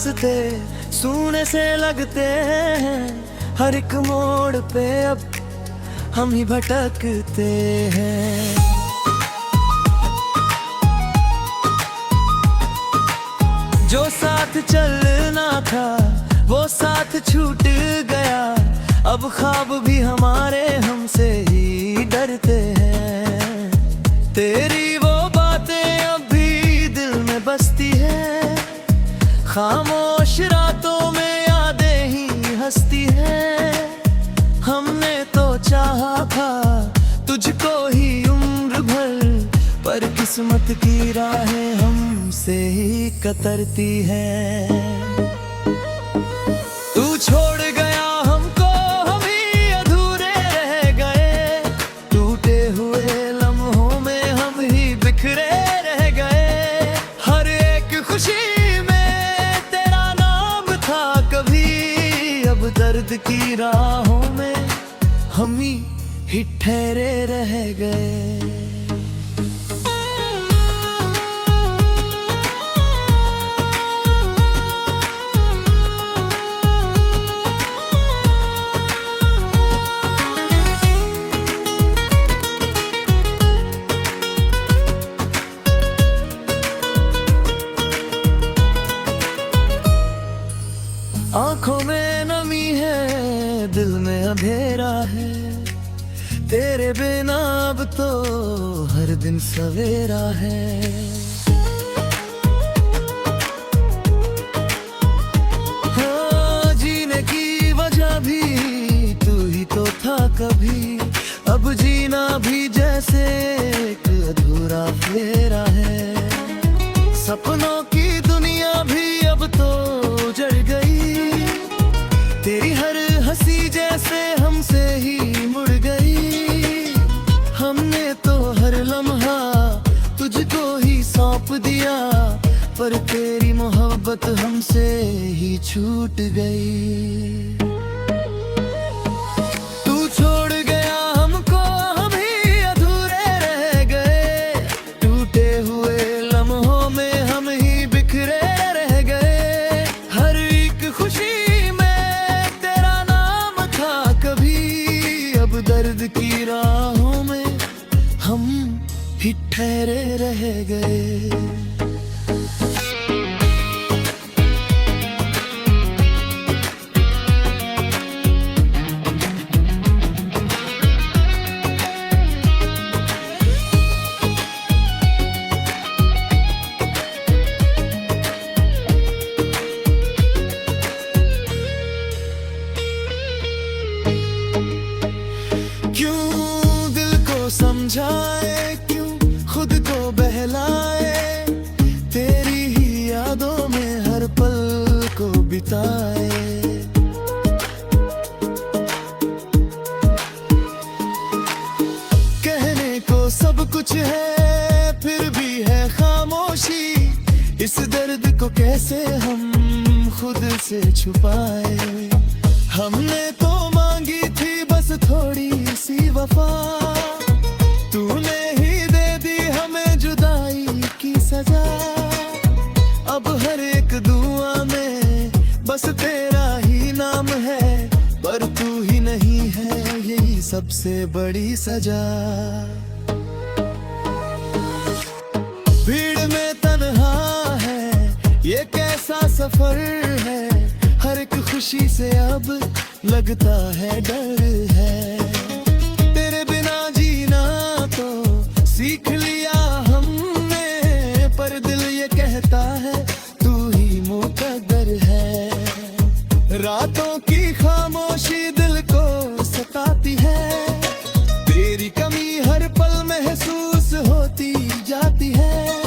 रास्ते सूने से लगते हैं, हर एक मोड़ पे अब हम ही भटकते हैं। जो साथ चलना था वो साथ छूट गया, अब ख्वाब भी हमारे हमसे ही डरते हैं। तेरी वो बातें अब भी दिल में बसती है, खामोश रातों में यादें ही हंसती है। हमने तो चाहा था तुझको ही उम्र भर, पर किस्मत की राहें हमसे ही कतरती हैं। तू छोड़ गया हमको, हम ही अधूरे रह गए, टूटे हुए लम्हों में हम ही बिखरे रह गए। हर एक खुशी में तेरा नाम था कभी, अब दर्द की राहों में हम ही ठहरे रह गए। आंखों में नमी है, दिल में अंधेरा है, तेरे बिना अब तो हर दिन सवेरा है। हाँ, जीने की वजह भी तू ही तो था कभी, अब जीना भी जैसे एक अधूरा फेरा है। सपनों की दुनिया भी अब तो जड़ गई, तेरी हर हंसी जैसे हमसे ही मुड़ गई। हमने तो हर लम्हा तुझको ही सौंप दिया, पर तेरी मोहब्बत हमसे ही छूट गई। तू छोड़ गया हमको, हम ही अधूरे रह गए, टूटे हुए लम्हों में हम ही बिखरे रह गए। हर एक खुशी दर्द की राहों में हम ही ठहरे रह गए। क्यों दिल को समझाए, क्यों खुद को बहलाए, तेरी ही यादों में हर पल को बिताए। कहने को सब कुछ है फिर भी है खामोशी, इस दर्द को कैसे हम खुद से छुपाए। हमने तो मांगी थी बस थोड़ी सी वफा, तूने ही दे दी हमें जुदाई की सजा। अब हर एक दुआ में बस तेरा ही नाम है, पर तू ही नहीं है यही सबसे बड़ी सजा। भीड़ में तन्हा है ये कैसा सफर है, हर एक खुशी से अब लगता है डर है। तेरे बिना जीना तो सीख लिया हमने, पर दिल ये कहता है तू ही मुकद्दर है। रातों की खामोशी दिल को सताती है, तेरी कमी हर पल महसूस होती जाती है।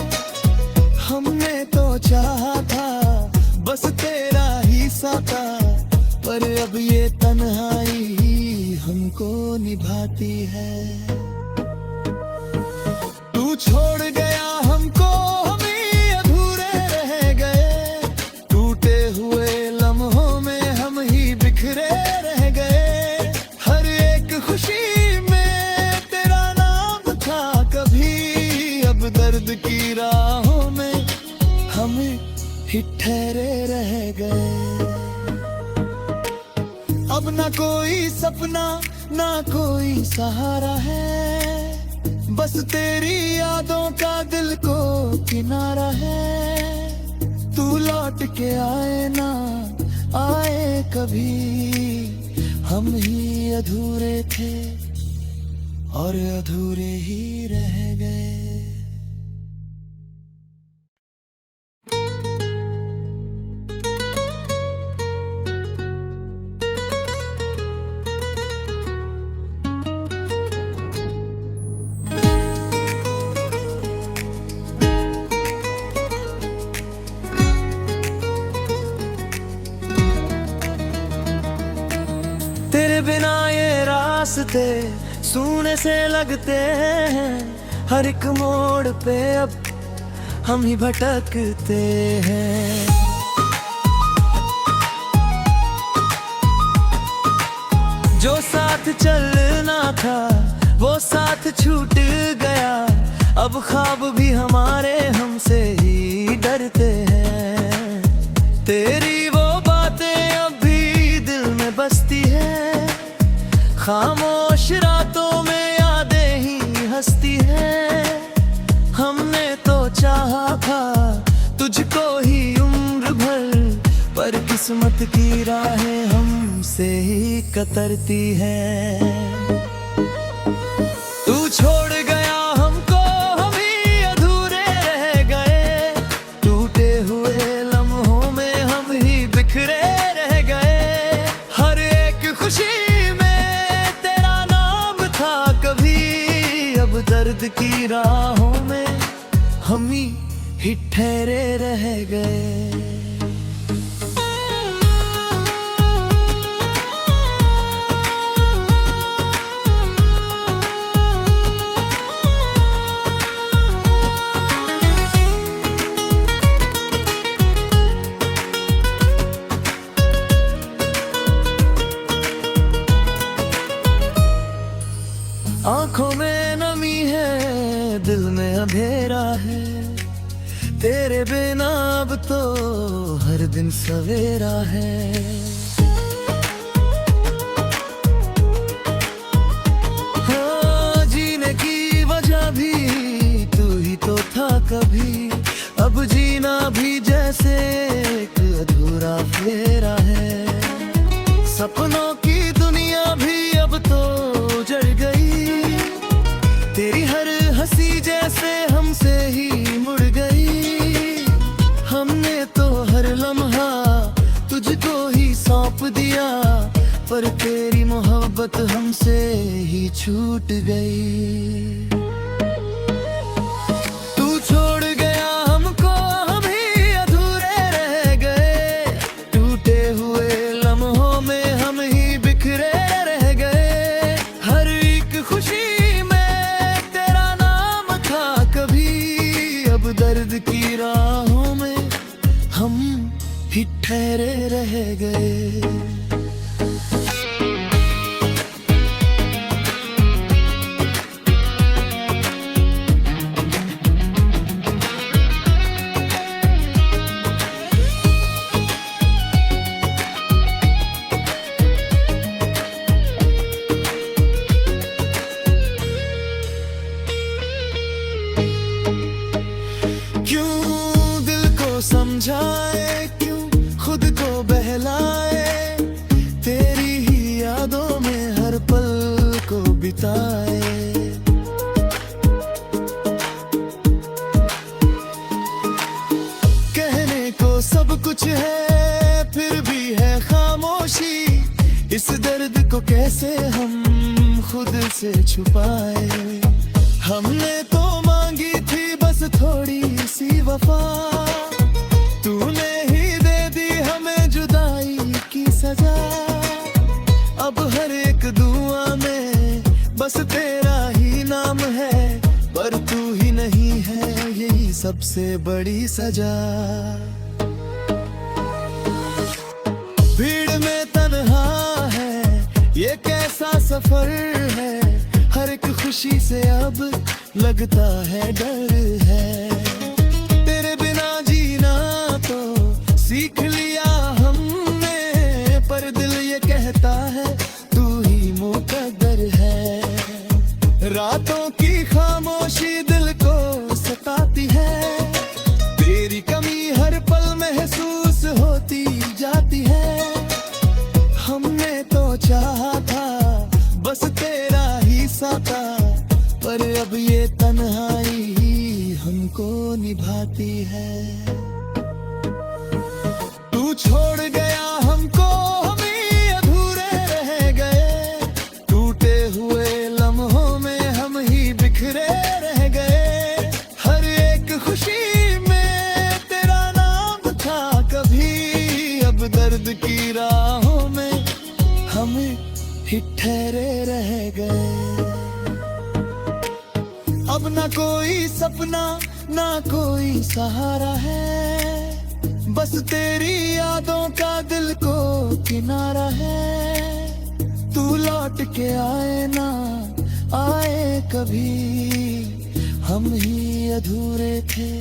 हमने तो चाहा था बस तेरा ही साथा, पर अब ये तन्हाई ही हमको निभाती है। तू छोड़ गया हमको, हम ही अधूरे रह गए, टूटे हुए लम्हों में हम ही बिखरे रह गए। हर एक खुशी में तेरा नाम था कभी, अब दर्द की राहों में हम ही ठहरे रह अपना ना कोई सहारा है, बस तेरी यादों का दिल को किनारा है। तू लौट के आए ना आए कभी, हम ही अधूरे थे और अधूरे ही रह गए। तेरे बिना ये रास्ते सूने से लगते हैं, हर एक मोड़ पे अब हम ही भटकते हैं। जो साथ चलना था वो साथ छूट गया, अब ख्वाब भी हमारे हमसे ही डरते हैं। तेरी वो बातें अब भी दिल में बसती है, खामोश रातों में यादें ही हंसती है। हमने तो चाहा था तुझको ही उम्र भर, पर किस्मत की राहें हमसे ही कतरती हैं। तू छोड़ गया हमको, हम ही अधूरे रह गए। टूटे हुए लम्हों में हम ही बिखरे रह गए। हर एक खुशी दर्द की राहों में हम ही ठहरे रह गए। आंखों में नमी है, दिल में अंधेरा है, तेरे बिना अब तो हर दिन सवेरा है। हाँ, जीने की वजह भी तू ही तो था कभी, अब जीना भी जैसे एक अधूरा फेरा है। सपनों की दुनिया भी अब तो जड़ गई, तेरी हर हंसी जैसे हमसे ही मुड़ गई। हमने तो हर लम्हा तुझको ही सौंप दिया, पर तेरी मोहब्बत हमसे ही छूट गई। तू छोड़ गया हमको, हम ही अधूरे रह गए। टूटे हुए लम्हों में हम ही बिखरे रह गए। हर एक खुशी दर्द की राहों में हम ही ठहरे रह गए। समझाए क्यों खुद को बहलाए, तेरी ही यादों में हर पल को बिताए। कहने को सब कुछ है फिर भी है खामोशी, इस दर्द को कैसे हम खुद से छुपाए। हमने तो मांगी थी बस थोड़ी सी वफा, तूने ही दे दी हमें जुदाई की सजा। अब हर एक दुआ में बस तेरा ही नाम है, पर तू ही नहीं है यही सबसे बड़ी सजा। भीड़ में तन्हा है ये कैसा सफर है, हर एक खुशी से अब लगता है डर है। तेरे बिना जीना तो सीख लिया हमने, पर दिल ये कहता है तू ही रातों की खामोशी दिल को सताती है, तेरी कमी हर पल महसूस होती जाती है। हमने तो चाहा था बस तेरा ही साथा, पर अब ये तन्हाई हमको निभाती है। तू छोड़ गया हमको, हम ही अधूरे रह गए, टूटे हुए लम्हों में हम ही बिखरे रह गए। हर एक खुशी में तेरा नाम था कभी, अब दर्द की राहों में हम ही ठहरे रह गए। अब ना कोई सपना ना कोई सहारा है, बस तेरी यादों का दिल को किनारा है। तू लौट के आए ना आए कभी, हम ही अधूरे थे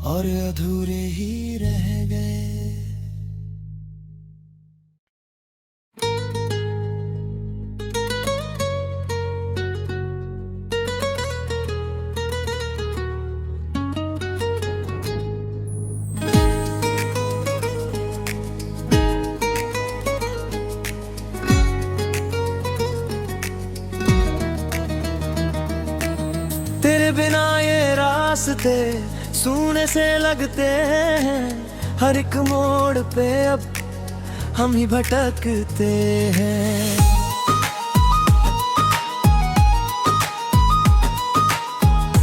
और अधूरे ही रह गए। तेरे बिना ये रास्ते सूने से लगते हैं, हर एक मोड़ पे अब हम ही भटकते हैं।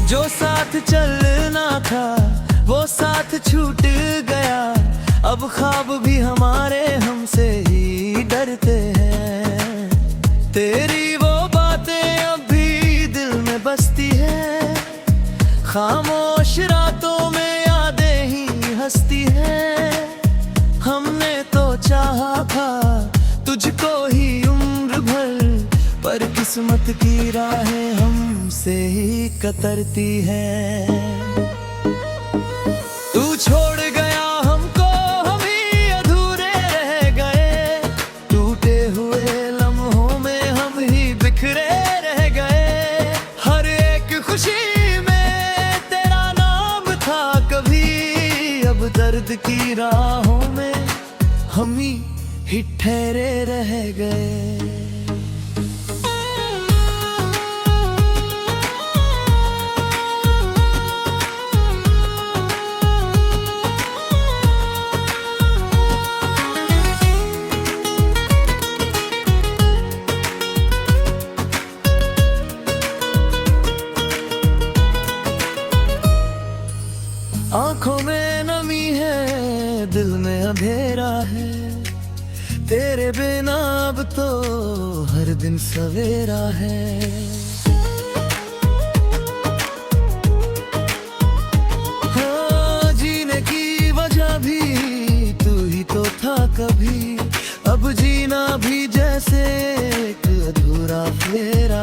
जो साथ चलना था वो साथ छूट गया, अब ख्वाब भी हमारे हमसे ही डरते हैं। तेरी वो बातें अब भी दिल में बसती है, खामोश रातों में यादें ही हंसती है। हमने तो चाहा था तुझको ही उम्र भर, पर किस्मत की राहें हमसे ही कतरती हैं। तू छोड़ गया हमको, हम ही अधूरे रह गए, टूटे हुए लम्हों में हम ही बिखरे रह गए। हर एक खुशी दर्द की राहों में हम ही ठहरे रह गए। आंखों में नमी है, दिल में अंधेरा है, तेरे बिना अब तो हर दिन सवेरा है। हाँ, जीने की वजह भी तू ही तो था कभी, अब जीना भी जैसे एक अधूरा फेरा